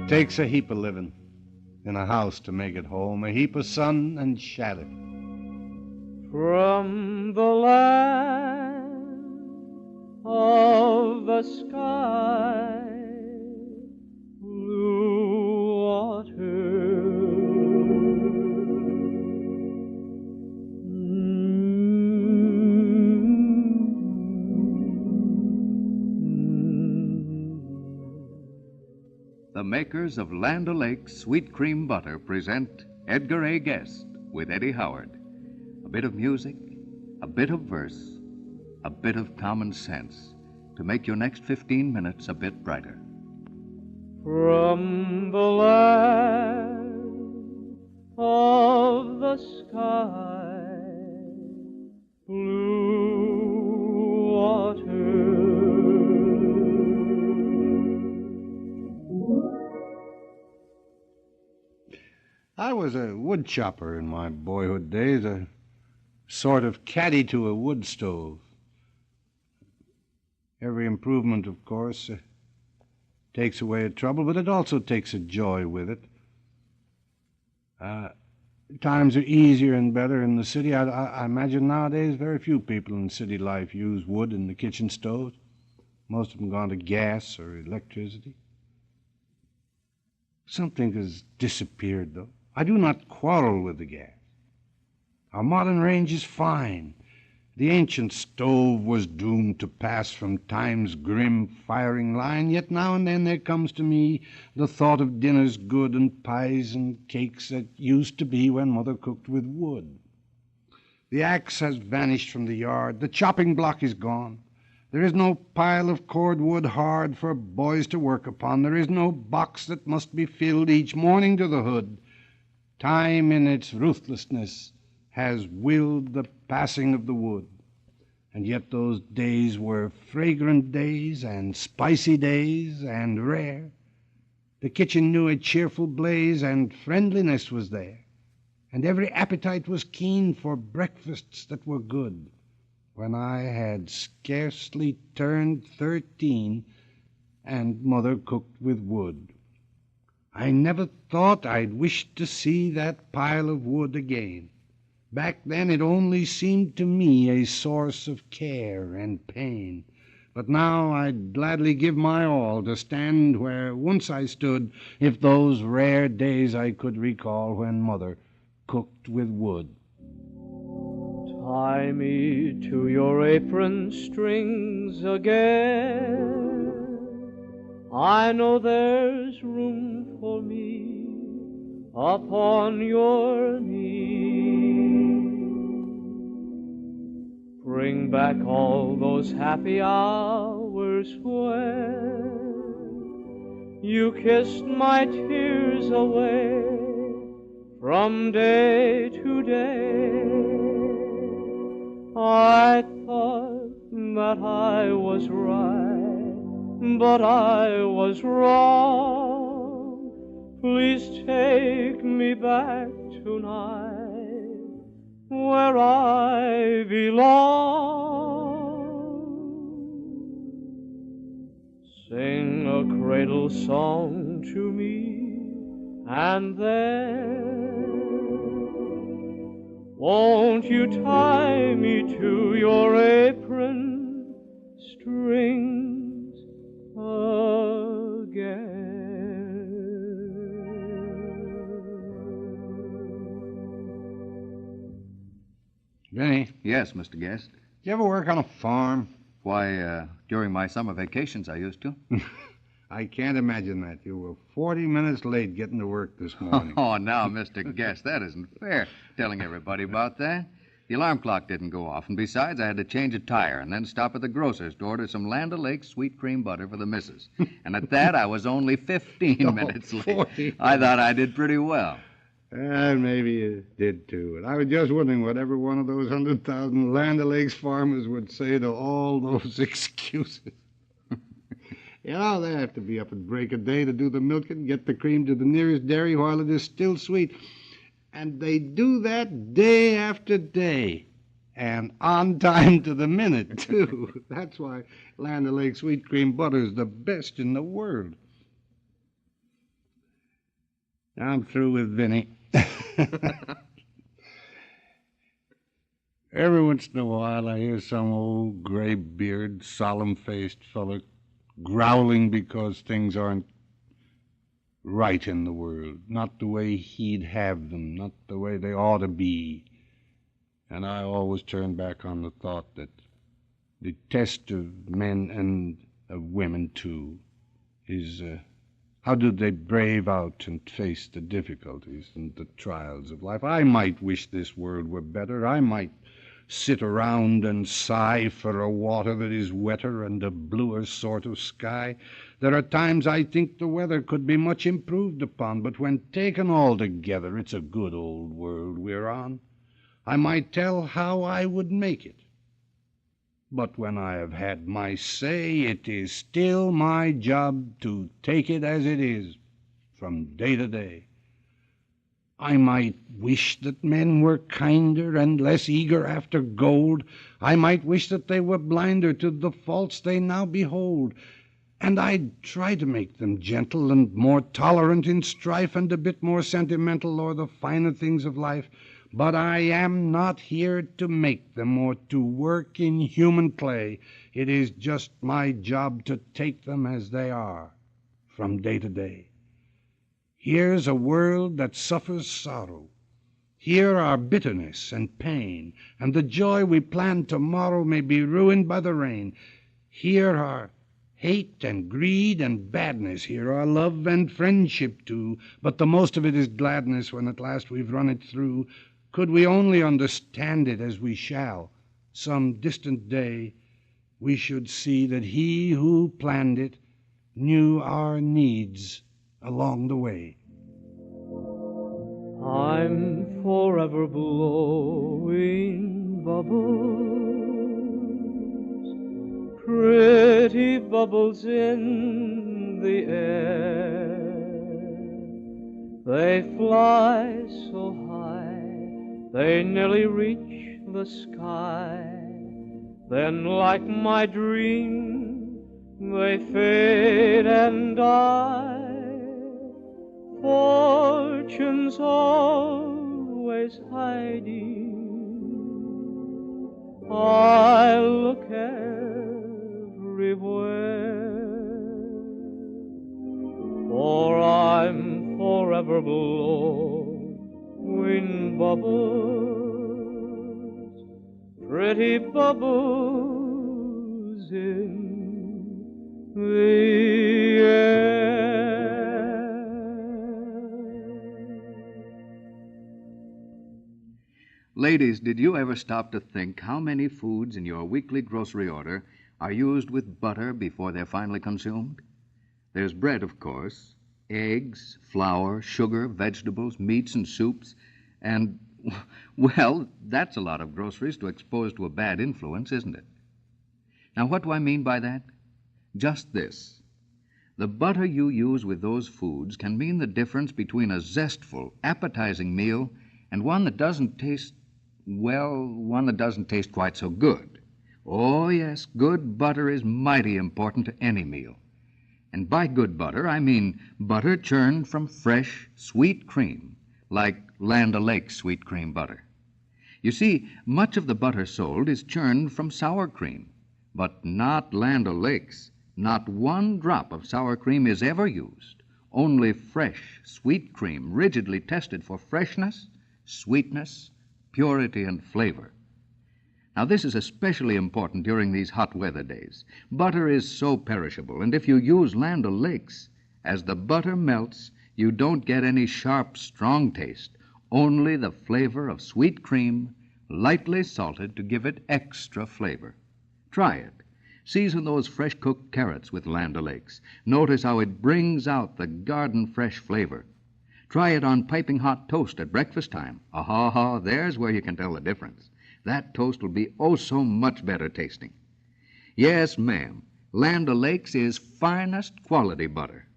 Takes a heap of living in a house to make it home, a heap of sun and shadow. From the land of the sky, blue water. The makers of Land O'Lakes Sweet Cream Butter present Edgar A. Guest with Eddie Howard. A bit of music, a bit of verse, a bit of common sense to make your next 15 minutes a bit brighter. From the land of the sky, blue water. I was a wood chopper in my boyhood days, a sort of caddy to a wood stove. Every improvement, of course, takes away a trouble, but it also takes a joy with it. Times are easier and better in the city. I imagine nowadays very few people in city life use wood in the kitchen stove. Most of them gone to gas or electricity. Something has disappeared, though. I do not quarrel with the gas. Our modern range is fine. The ancient stove was doomed to pass from time's grim firing line, yet now and then there comes to me the thought of dinners good and pies and cakes that used to be when Mother cooked with wood. The axe has vanished from the yard. The chopping block is gone. There is no pile of cordwood hard for boys to work upon. There is no box that must be filled each morning to the hood. Time in its ruthlessness has willed the passing of the wood. And yet those days were fragrant days and spicy days and rare. The kitchen knew a cheerful blaze and friendliness was there. And every appetite was keen for breakfasts that were good. When I had scarcely turned 13 and Mother cooked with wood. I never thought I'd wish to see that pile of wood again. Back then it only seemed to me a source of care and pain. But now I'd gladly give my all to stand where once I stood, if those rare days I could recall when Mother cooked with wood. Tie me to your apron strings again. I know there's room for me upon your knee. Bring back all those happy hours when you kissed my tears away from day to day. I thought that I was right, but I was wrong. Please take me back tonight where I belong. Sing a cradle song to me, and then won't you tie me to your apron strings again? Benny, Yes, Mr. Guest. did you ever work on a farm? Why, during my summer vacations I used to. I can't imagine that. You were 40 minutes late getting to work this morning. Oh, now, Mr. Guest, that isn't fair, telling everybody about that. The alarm clock didn't go off, and besides, I had to change a tire and then stop at the grocer's to order some Land O'Lakes sweet cream butter for the missus. And at that, I was only 15 minutes late. 40. I thought I did pretty well. Maybe you did, too. And I was just wondering what every one of those 100,000 Land O'Lakes farmers would say to all those excuses. You know, they have to be up at break of day to do the milking, get the cream to the nearest dairy while it is still sweet. And they do that day after day. And on time to the minute, too. That's why Land O'Lakes sweet cream butter is the best in the world. I'm through with Vinny. Every once in a while I hear some old gray-beard, solemn-faced fellow growling because things aren't right in the world, not the way he'd have them, not the way they ought to be. And I always turn back on the thought that the test of men and of women, too, is how do they brave out and face the difficulties and the trials of life? I might wish this world were better. I might sit around and sigh for a water that is wetter and a bluer sort of sky. There are times I think the weather could be much improved upon, but when taken all together, it's a good old world we're on. I might tell how I would make it. But when I have had my say, it is still my job to take it as it is, from day to day. I might wish that men were kinder and less eager after gold. I might wish that they were blinder to the faults they now behold. And I'd try to make them gentle and more tolerant in strife and a bit more sentimental o'er the finer things of life. But I am not here to make them or to work in human clay. It is just my job to take them as they are, from day to day. Here's a world that suffers sorrow. Here are bitterness and pain, and the joy we plan tomorrow may be ruined by the rain. Here are hate and greed and badness. Here are love and friendship, too. But the most of it is gladness when at last we've run it through. Could we only understand it as we shall, some distant day, we should see that he who planned it knew our needs along the way. I'm forever blowing bubbles, pretty bubbles in the air. They fly so high, they nearly reach the sky. Then, like my dream, they fade and die. Fortune's always hiding. I look everywhere, for I'm forever blowing bubbles, pretty bubbles in the air. Ladies, did you ever stop to think how many foods in your weekly grocery order are used with butter before they're finally consumed? There's bread, of course, eggs, flour, sugar, vegetables, meats, and soups, and, well, that's a lot of groceries to expose to a bad influence, isn't it? Now, what do I mean by that? Just this. The butter you use with those foods can mean the difference between a zestful, appetizing meal and one that doesn't taste quite so good. Oh, yes, good butter is mighty important to any meal. And by good butter, I mean butter churned from fresh, sweet cream, like Land O'Lakes sweet cream butter. You see, much of the butter sold is churned from sour cream, but not Land O'Lakes. Not one drop of sour cream is ever used. Only fresh, sweet cream, rigidly tested for freshness, sweetness, purity, and flavor. Now, this is especially important during these hot weather days. Butter is so perishable, and if you use Land O'Lakes, as the butter melts, you don't get any sharp, strong taste, only the flavor of sweet cream, lightly salted to give it extra flavor. Try it. Season those fresh-cooked carrots with Land O'Lakes. Notice how it brings out the garden-fresh flavor. Try it on piping hot toast at breakfast time. Aha, there's where you can tell the difference. That toast will be oh so much better tasting. Yes, ma'am, Land O'Lakes is finest quality butter.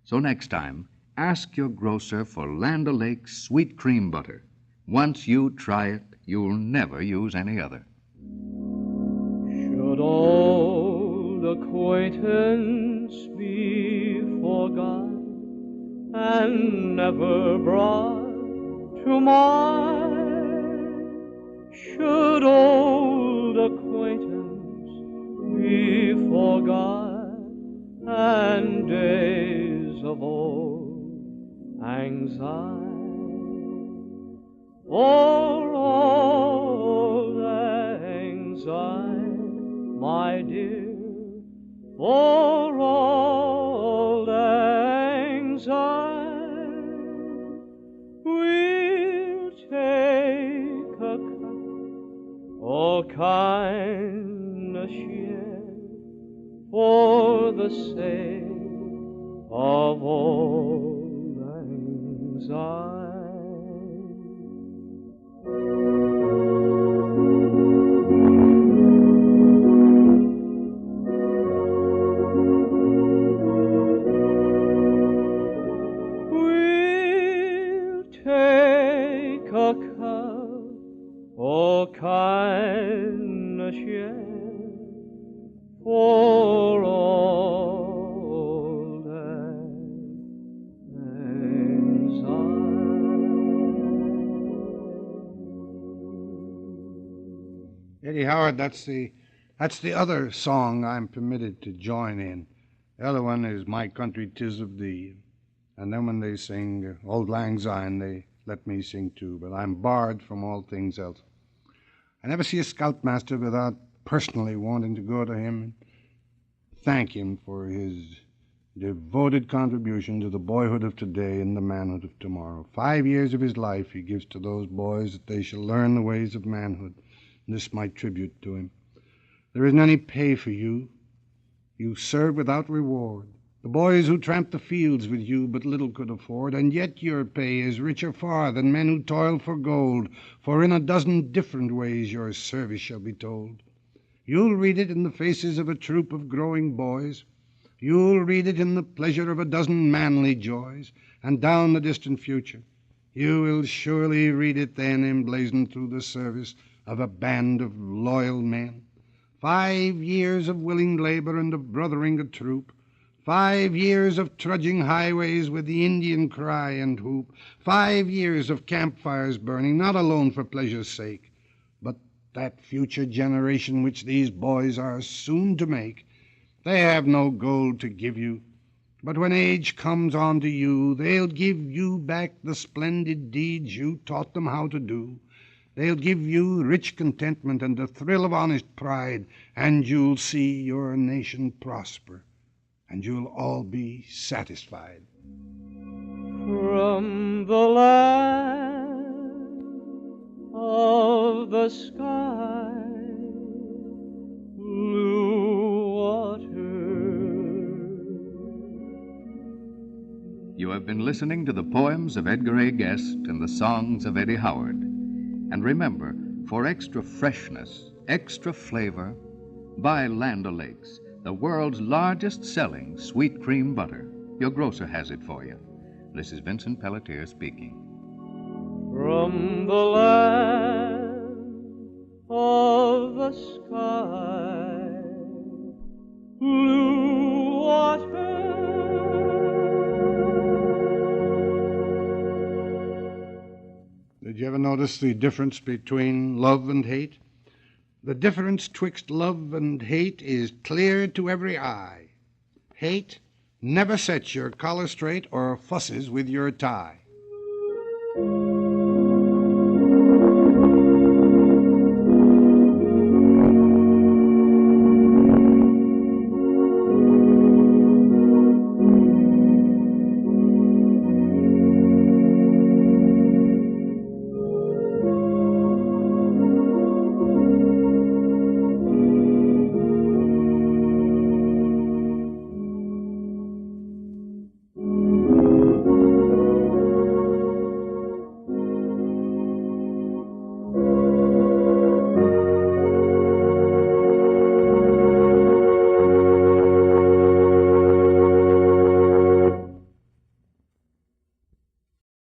So next time, ask your grocer for Land O'Lakes sweet cream butter. Once you try it, you'll never use any other. Should old acquaintance be forgot, and never brought to mind. Should old acquaintance be forgot, and days of old anxiety, for old anxiety, my dear, for old anxiety, we'll take a cup, oh kindness share, for the sake of old anxiety. We'll take a cup, oh kindness share, for old anxiety. Eddie Howard, that's the other song I'm permitted to join in. The other one is My Country 'Tis of Thee. And then when they sing Old Lang Syne, they let me sing too. But I'm barred from all things else. I never see a scoutmaster without personally wanting to go to him and thank him for his devoted contribution to the boyhood of today and the manhood of tomorrow. 5 years of his life he gives to those boys that they shall learn the ways of manhood. And this is my tribute to him. There isn't any pay for you. You serve without reward. The boys who tramped the fields with you but little could afford, and yet your pay is richer far than men who toil for gold, for in a dozen different ways your service shall be told. You'll read it in the faces of a troop of growing boys. You'll read it in the pleasure of a dozen manly joys, and down the distant future you will surely read it then emblazoned through the service of a band of loyal men. 5 years of willing labor and of brothering a troop, 5 years of trudging highways with the Indian cry and whoop, 5 years of campfires burning, not alone for pleasure's sake, but that future generation which these boys are soon to make. They have no gold to give you, but when age comes on to you, they'll give you back the splendid deeds you taught them how to do. They'll give you rich contentment and the thrill of honest pride, and you'll see your nation prosper, and you'll all be satisfied. From the land of the sky, blue water. You have been listening to the poems of Edgar A. Guest and the songs of Eddie Howard. And remember, for extra freshness, extra flavor, buy Land O'Lakes, the world's largest selling sweet cream butter. Your grocer has it for you. This is Vincent Pelletier speaking. From the land of the sky, blue water. Did you ever notice the difference between love and hate? The difference twixt love and hate is clear to every eye. Hate never sets your collar straight or fusses with your tie.